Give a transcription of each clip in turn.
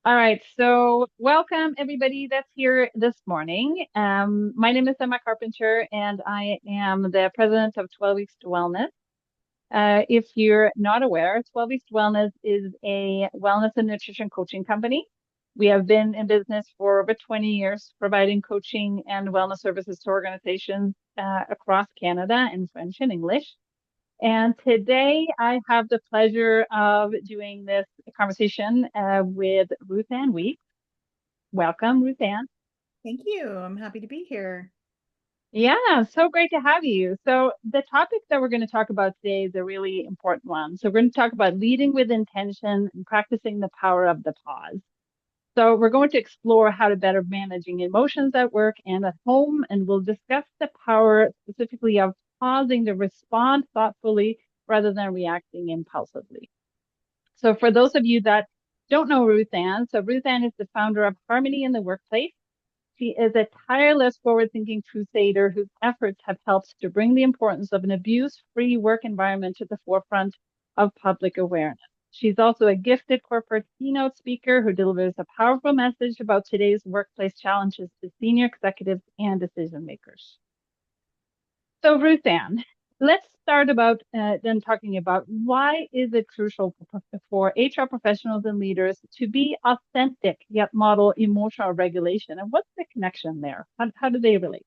All right, so welcome everybody that's here this morning. My name is Emma Carpenter, and I am the president of 12 Weeks to Wellness. If you're not aware, 12 Weeks to Wellness is a wellness and nutrition coaching company. We have been in business for over 20 years, providing coaching and wellness services to organizations across Canada in French and English. And today I have the pleasure of doing this conversation with Ruth Ann Weeks. Welcome, Ruth Ann. Thank you. I'm happy to be here. Yeah, so great to have you. So the topic that we're going to talk about today is a really important one. So we're going to talk about leading with intention and practicing the power of the pause. So we're going to explore how to better managing emotions at work and at home, and we'll discuss the power specifically of pausing to respond thoughtfully rather than reacting impulsively. So for those of you that don't know Ruth Ann, so Ruth Ann is the founder of Harmony in the Workplace. She is a tireless, forward-thinking crusader whose efforts have helped to bring the importance of an abuse-free work environment to the forefront of public awareness. She's also a gifted corporate keynote speaker who delivers a powerful message about today's workplace challenges to senior executives and decision makers. So, Ruth Ann, let's start about then talking about why is it crucial for HR professionals and leaders to be authentic yet model emotional regulation, and what's the connection there? How do they relate?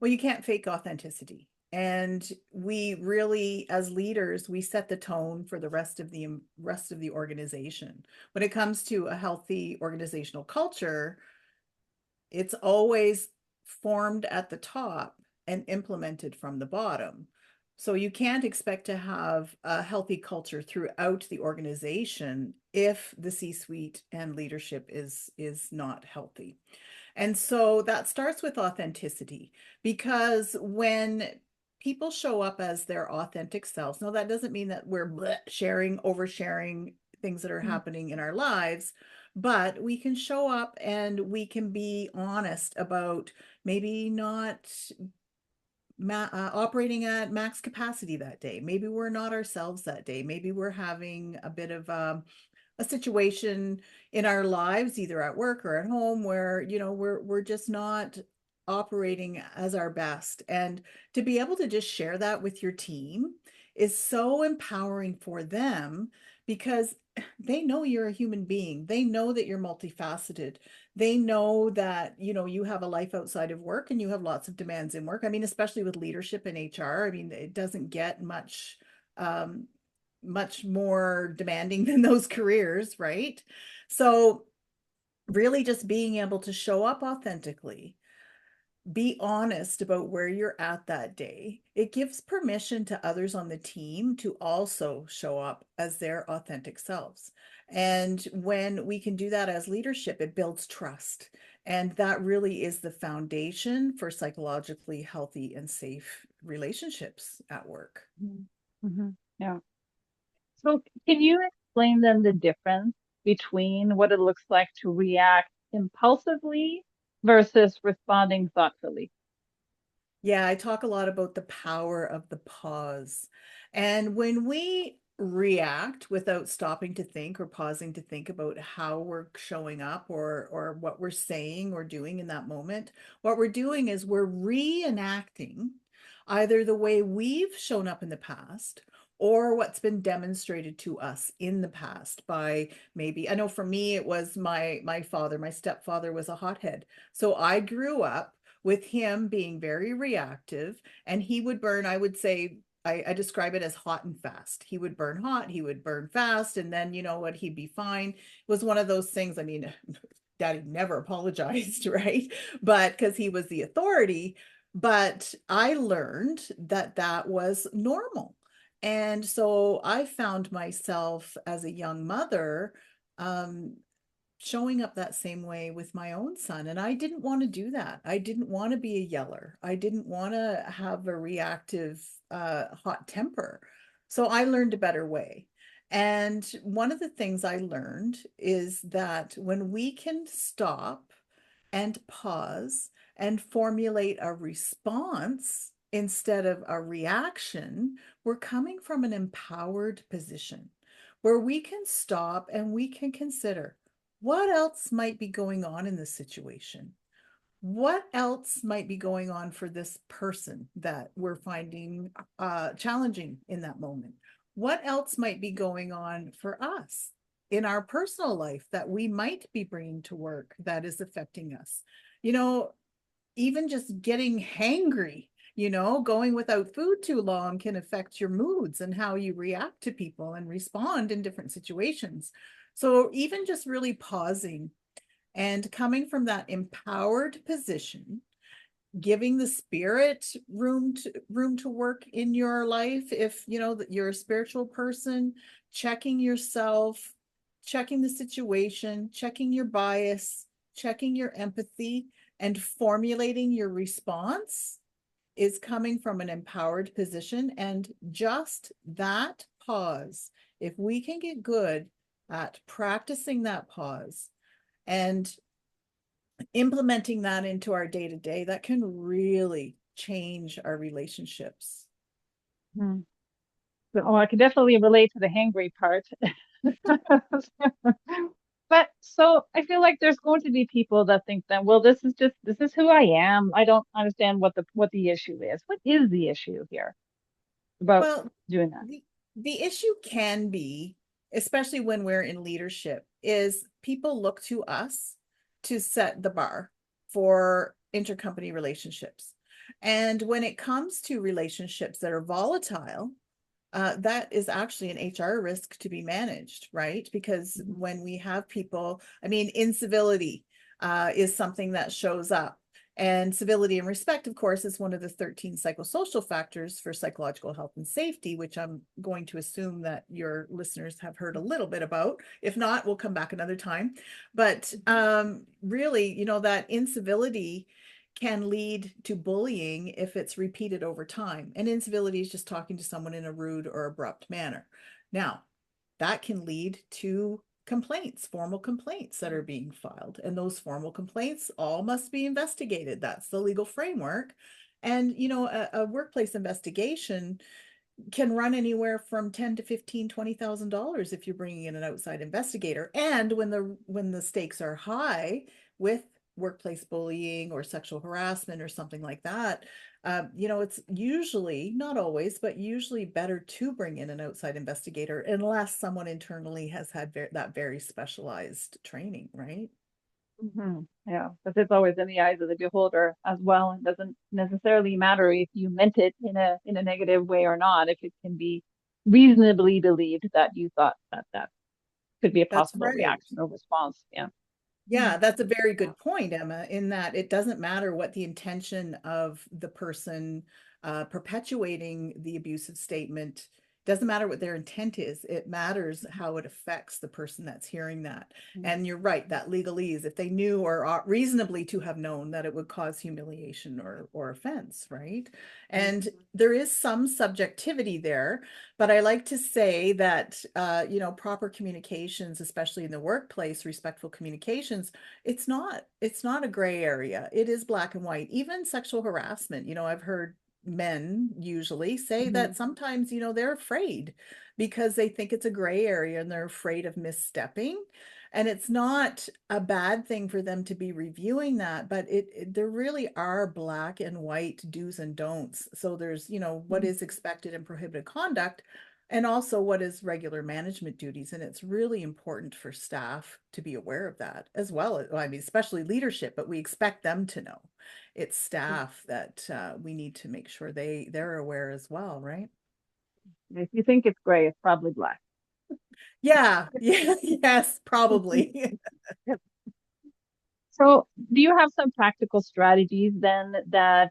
Well, you can't fake authenticity. And we really, as leaders, we set the tone for the rest of the organization. When it comes to a healthy organizational culture, it's always formed at the top and implemented from the bottom. So you can't expect to have a healthy culture throughout the organization if the C-suite and leadership is not healthy. And so that starts with authenticity, because when people show up as their authentic selves, now that doesn't mean that we're sharing, oversharing things that are Mm, happening in our lives, but we can show up and we can be honest about maybe not operating at max capacity that day. Maybe we're not ourselves that day. Maybe we're having a bit of a situation in our lives, either at work or at home, where we're just not operating as our best. And to be able to just share that with your team is so empowering for them, because they know you're a human being. They know that you're multifaceted. They know that you have a life outside of work and you have lots of demands in work. I mean, especially with leadership in HR, I mean, it doesn't get um, much more demanding than those careers, right? So really just being able to show up authentically, be honest about where you're at that day. It gives permission to others on the team to also show up as their authentic selves. And when we can do that as leadership, it builds trust. And that really is the foundation for psychologically healthy and safe relationships at work. mhm, mhm. Yeah. So can you explain then the difference between what it looks like to react impulsively versus responding thoughtfully? Yeah, I talk a lot about the power of the pause. And when we react without stopping to think or pausing to think about how we're showing up, or what we're saying or doing in that moment, what we're doing is we're reenacting either the way we've shown up in the past or what's been demonstrated to us in the past by, maybe, I know for me it was my father. My stepfather was a hothead. So I grew up with him being very reactive, and he would burn, I would say, I describe it as hot and fast. He would burn hot, he would burn fast, and then you know what, he'd be fine. It was one of those things. I mean, daddy never apologized, right? But because he was the authority. But I learned that that was normal. And so I found myself as a young mother, um, showing up that same way with my own son. And I didn't want to do that. I didn't want to be a yeller. I didn't want to have a reactive, hot temper. So I learned a better way. And one of the things I learned is that when we can stop and pause and formulate a response instead of a reaction, we're coming from an empowered position. where we can stop and we can consider what else might be going on in this situation. What else might be going on for this person that we're finding challenging in that moment? What else might be going on for us in our personal life that we might be bringing to work that is affecting us? You know, even just getting hangry, going without food too long can affect your moods and how you react to people and respond in different situations. So even just really pausing and coming from that empowered position, giving the spirit room to work in your life, if you know that you're a spiritual person, checking yourself, checking the situation, checking your bias, checking your empathy, and formulating your response is coming from an empowered position. And just that pause, if we can get good at practicing that pause and implementing that into our day to day, that can really change our relationships. Hmm. Oh, I can definitely relate to the hangry part. But so I feel like there's going to be people that think that, well, this is who I am. I don't understand what the issue is. What is the issue here about Well, doing that? the issue can be, especially when we're in leadership, is people look to us to set the bar for intercompany relationships. And when it comes to relationships that are volatile, that is actually an HR risk to be managed, right? Because Mhm. when we have people, I mean, incivility is something that shows up. And civility and respect, of course, is one of the 13 psychosocial factors for psychological health and safety, which I'm going to assume that your listeners have heard a little bit about. If not, we'll come back another time. But Mhm. really, that incivility can lead to bullying if it's repeated over time. And incivility is just talking to someone in a rude or abrupt manner. Now, that can lead to complaints, formal complaints that are being filed. And those formal complaints all must be investigated. That's the legal framework. And, a workplace investigation can run anywhere from 10 to 15, $20,000 if you're bringing in an outside investigator. And when the stakes are high with workplace bullying or sexual harassment or something like that, it's usually, not always, but usually better to bring in an outside investigator unless someone internally has had that very specialized training, right? Yeah, because it's always in the eyes of the beholder as well. It doesn't necessarily matter if you meant it in a negative way or not, if it can be reasonably believed that you thought that that could be a That's possible right. reaction or response. Yeah. Yeah, that's a very good point, Emma, in that it doesn't matter what the intention of the person perpetuating the abusive statement, doesn't matter what their intent is. It matters how it affects the person that's hearing that. And you're right, that legalese, if they knew or ought reasonably to have known that it would cause humiliation or offense, right? And there is some subjectivity there, but I like to say that, proper communications, especially in the workplace, respectful communications, it's not a gray area. It is black and white. Even sexual harassment, I've heard men usually say Mm-hmm. that sometimes, they're afraid because they think it's a gray area and they're afraid of misstepping. And it's not a bad thing for them to be reviewing that, but there really are black and white do's and don'ts. So there's, what is expected and prohibited conduct, and also what is regular management duties. And it's really important for staff to be aware of that as well. I mean, especially leadership, but we expect them to know. It's staff that we need to make sure they're aware as well, right? If you think it's gray, it's probably black. Yeah, yeah, yes, probably. So, do you have some practical strategies then that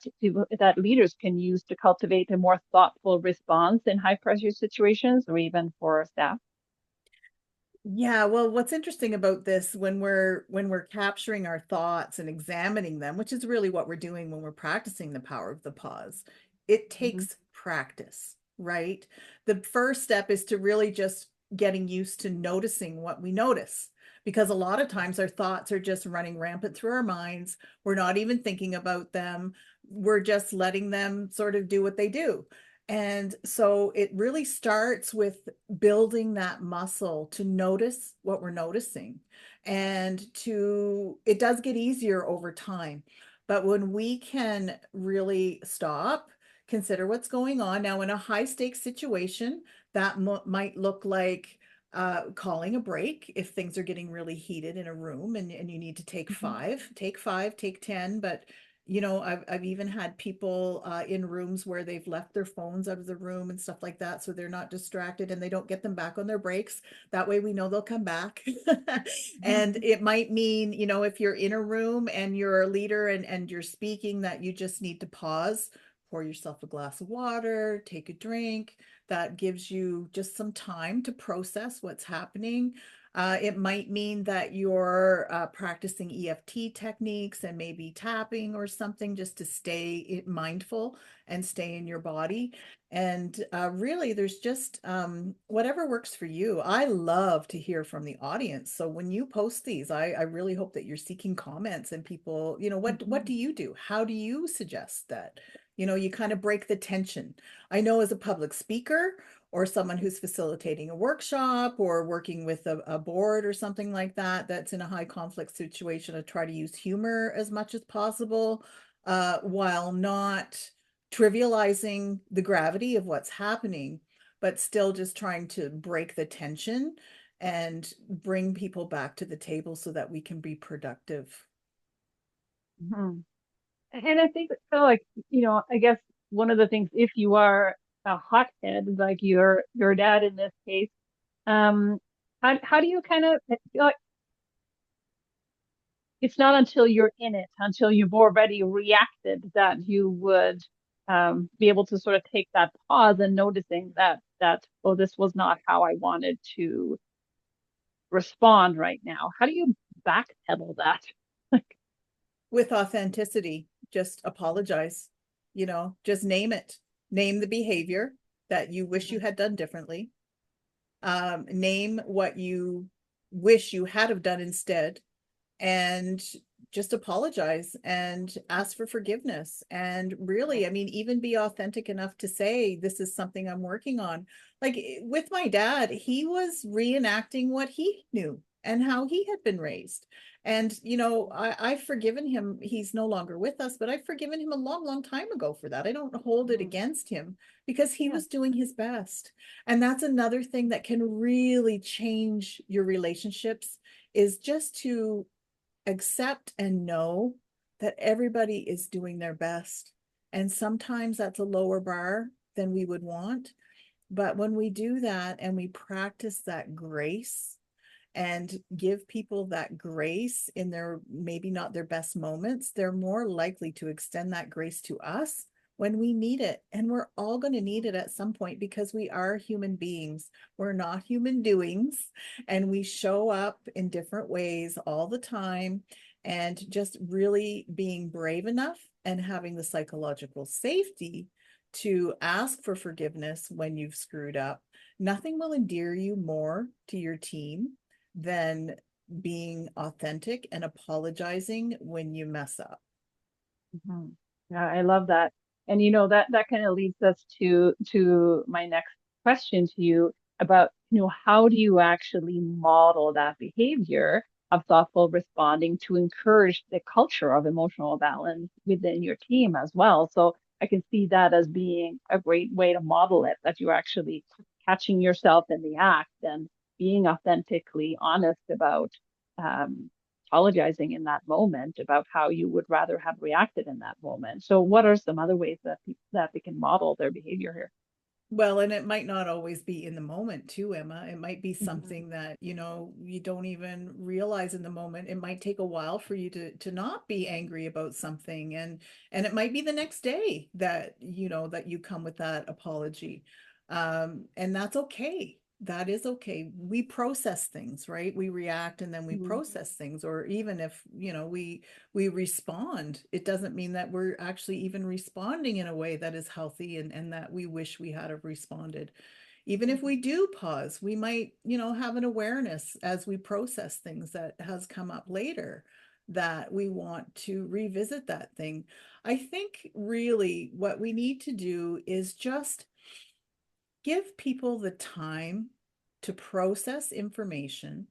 leaders can use to cultivate a more thoughtful response in high pressure situations or even for staff? Yeah, well, what's interesting about this when we're capturing our thoughts and examining them, which is really what we're doing when we're practicing the power of the pause, it Hmm. takes practice, right? The first step is to really just getting used to noticing what we notice, because a lot of times our thoughts are just running rampant through our minds. We're not even thinking about them. We're just letting them sort of do what they do. And so it really starts with building that muscle to notice what we're noticing. And it does get easier over time. But when we can really stop, consider what's going on. Now, in a high stakes situation, that might look like calling a break if things are getting really heated in a room and you need to Mhm. take five, take 10. But I've even had people in rooms where they've left their phones out of the room and stuff like that, so they're not distracted and they don't get them back on their breaks. That way we know they'll come back. And Mhm. it might mean, if you're in a room and you're a leader and you're speaking, that you just need to pause, pour yourself a glass of water, take a drink. That gives you just some time to process what's happening. It might mean that you're practicing EFT techniques and maybe tapping or something just to stay mindful and stay in your body. And really, there's just whatever works for you. I love to hear from the audience. So when you post these, I really hope that you're seeking comments and people, what Mhm. do you do? How do you suggest that? You kind of break the tension. I know as a public speaker, or someone who's facilitating a workshop or working with a board or something like that that's in a high conflict situation, to try to use humor as much as possible while not trivializing the gravity of what's happening, but still just trying to break the tension and bring people back to the table so that we can be productive. Mhm. And I think so, like, I guess one of the things, if you are a hothead, like your dad in this case, um, how do you kind of feel like it's not until you're in it, until you've already reacted, that you would be able to sort of take that pause and noticing that, oh, this was not how I wanted to respond right now. How do you backpedal that? Like, With authenticity, just apologize, just name it. Name the behavior that you wish you had done differently. Name what you wish you had have done instead, and just apologize and ask for forgiveness. And really, I mean, even be authentic enough to say, this is something I'm working on. Like with my dad, he was reenacting what he knew and how he had been raised. And, I've forgiven him. He's no longer with us, but I've forgiven him a long, long time ago for that. I don't hold it Mhm. against him because he Yeah. was doing his best. And that's another thing that can really change your relationships, is just to accept and know that everybody is doing their best. And sometimes that's a lower bar than we would want. But when we do that and we practice that grace and give people that grace in their maybe not their best moments, they're more likely to extend that grace to us when we need it. And we're all going to need it at some point because we are human beings. We're not human doings, and we show up in different ways all the time. And just really being brave enough and having the psychological safety to ask for forgiveness when you've screwed up. Nothing will endear you more to your team than being authentic and apologizing when you mess up. Mhm. Yeah, I love that. And that kind of leads us to my next question to you about, how do you actually model that behavior of thoughtful responding to encourage the culture of emotional balance within your team as well? So I can see that as being a great way to model it, that you're actually catching yourself in the act and being authentically honest about apologizing in that moment about how you would rather have reacted in that moment. So, what are some other ways that they can model their behavior here? Well, and it might not always be in the moment too, Emma. It might be Mhm. something that, you don't even realize in the moment. It might take a while for you to not be angry about something. And it might be the next day that, that you come with that apology. And that's okay. That is okay. We process things, right? We react and then we Mhm. process things. Or even if, we respond, it doesn't mean that we're actually even responding in a way that is healthy and that we wish we had have responded. Even if we do pause, we might, have an awareness as we process things that has come up later, that we want to revisit that thing. I think really what we need to do is just give people the time to process information,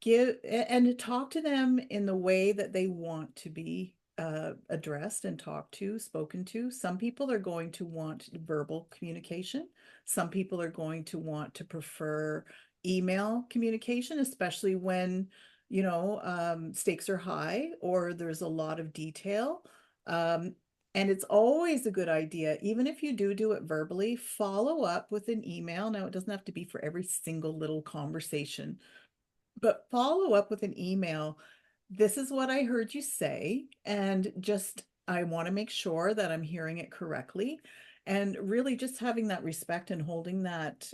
give and to talk to them in the way that they want to be addressed and talked to, spoken to. Some people are going to want verbal communication. Some people are going to want to prefer email communication, especially when, stakes are high or there's a lot of detail. Um, and it's always a good idea, even if you do it verbally, follow up with an email. Now, it doesn't have to be for every single little conversation, but follow up with an email. This is what I heard you say, and just I want to make sure that I'm hearing it correctly. And really just having that respect and holding that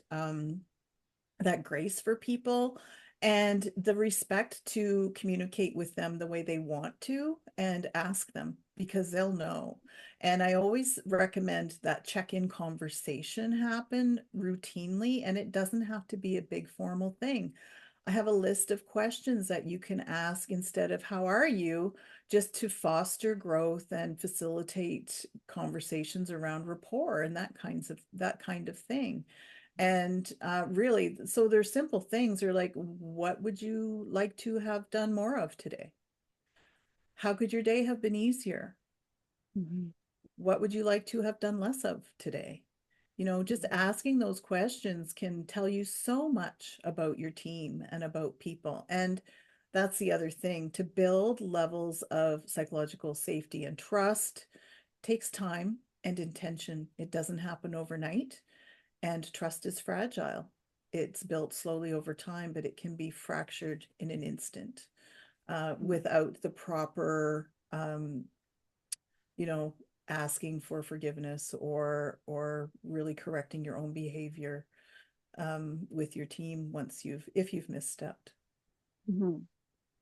grace for people and the respect to communicate with them the way they want to and ask them because they'll know. And I always recommend that check-in conversation happen routinely, and it doesn't have to be a big formal thing. I have a list of questions that you can ask instead of how are you, just to foster growth and facilitate conversations around rapport and that kind of thing. And really, so there's simple things. They're like, what would you like to have done more of today? How could your day have been easier? Mhm. What would you like to have done less of today? Just Mhm. asking those questions can tell you so much about your team and about people. And that's the other thing, to build levels of psychological safety and trust takes time and intention. It doesn't happen overnight. And trust is fragile. It's built slowly over time, but it can be fractured in an instant without the proper, you know, asking for forgiveness or really correcting your own behavior with your team if you've misstepped. Mhm.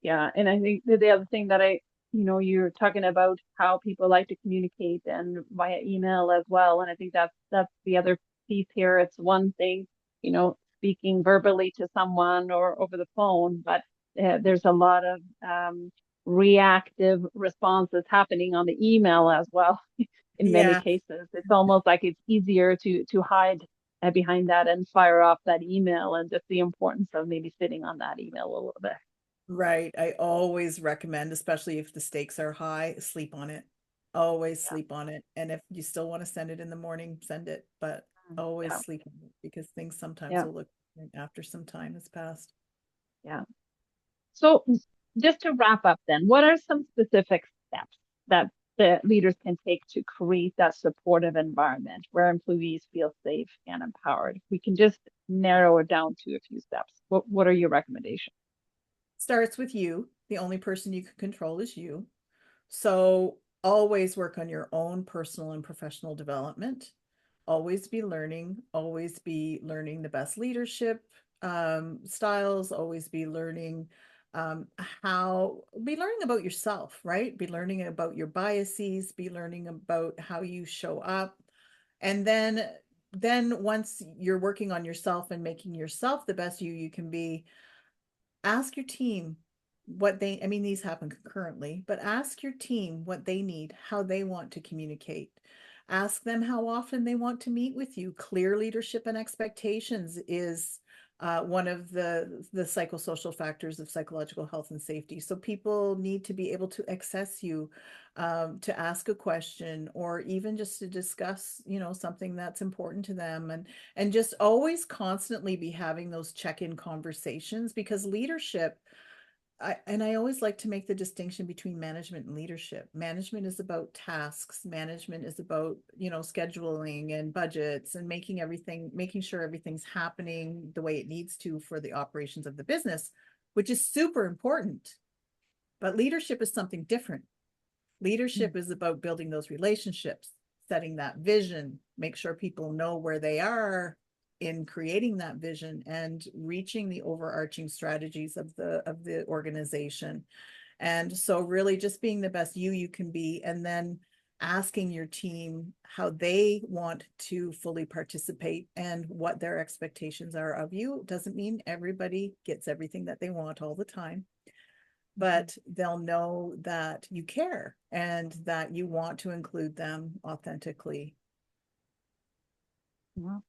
Yeah, and I think the other thing that you're talking about how people like to communicate and via email as well, and I think that's the other piece here. It's one thing, speaking verbally to someone or over the phone, but there's a lot of reactive responses happening on the email as well. In many Yeah, cases, it's almost like it's easier to hide behind that and fire off that email, and just the importance of maybe sitting on that email a little bit. right. I always recommend, especially if the stakes are high, sleep on it. Always Yeah. sleep on it. And if you still want to send it in the morning, send it, but always Yeah. sleep on it because things sometimes Yeah. will look different after some time has passed. Yeah. So just to wrap up then, what are some specific steps that the leaders can take to create that supportive environment where employees feel safe and empowered? We can just narrow it down to a few steps. What are your recommendations? Starts with you. The only person you can control is you. So always work on your own personal and professional development. Always be learning the best leadership styles, always be learning be learning about yourself, right? Be learning about your biases, be learning about how you show up. And then once you're working on yourself and making yourself the best you can be, ask your team I mean, these happen concurrently, but ask your team what they need, how they want to communicate. Ask them how often they want to meet with you. Clear leadership and expectations is one of the psychosocial factors of psychological health and safety. So people need to be able to access you, to ask a question, or even just to discuss, something that's important to them, and just always constantly be having those check-in conversations because leadership, I always like to make the distinction between management and leadership. Management is about tasks. Management is about, scheduling and budgets and making sure everything's happening the way it needs to for the operations of the business, which is super important. But leadership is something different. Leadership is about building those relationships, setting that vision, make sure people know where they are in creating that vision and reaching the overarching strategies of the organization. And so really just being the best you can be, and then asking your team how they want to fully participate and what their expectations are of you. Doesn't mean everybody gets everything that they want all the time, but they'll know that you care and that you want to include them authentically. Yeah.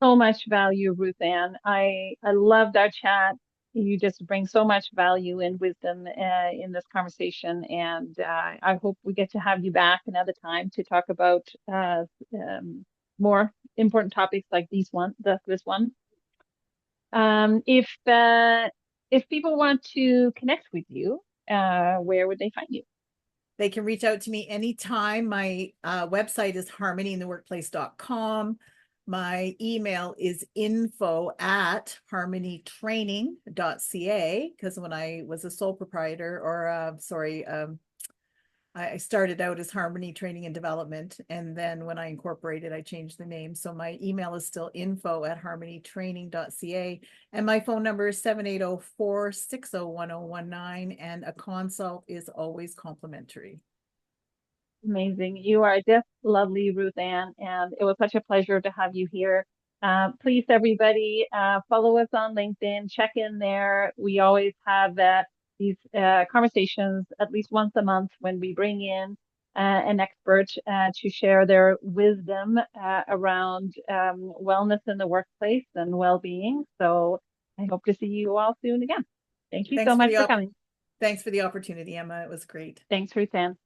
So much value, Ruth Ann. I loved our chat. You just bring so much value and wisdom in this conversation, and I hope we get to have you back another time to talk about um, more important topics like this one. If people want to connect with you, where would they find you? They can reach out to me anytime. My website is harmonyintheworkplace.com. My email is info@harmonytraining.ca, because when I was a sole proprietor, or I started out as Harmony Training and Development, and then when I incorporated, I changed the name. So my email is still info@harmonytraining.ca, and my phone number is 780-460-1019, and a consult is always complimentary. Amazing. You are just lovely, Ruth Ann, and it was such a pleasure to have you here. Please, everybody, follow us on LinkedIn, check in there. We always have these conversations at least once a month when we bring in an expert to share their wisdom around wellness in the workplace and well-being. So I hope to see you all soon again. Thank you so Thanks for much the for op coming. Thanks for the opportunity, Emma. It was great. Thanks, Ruth Ann.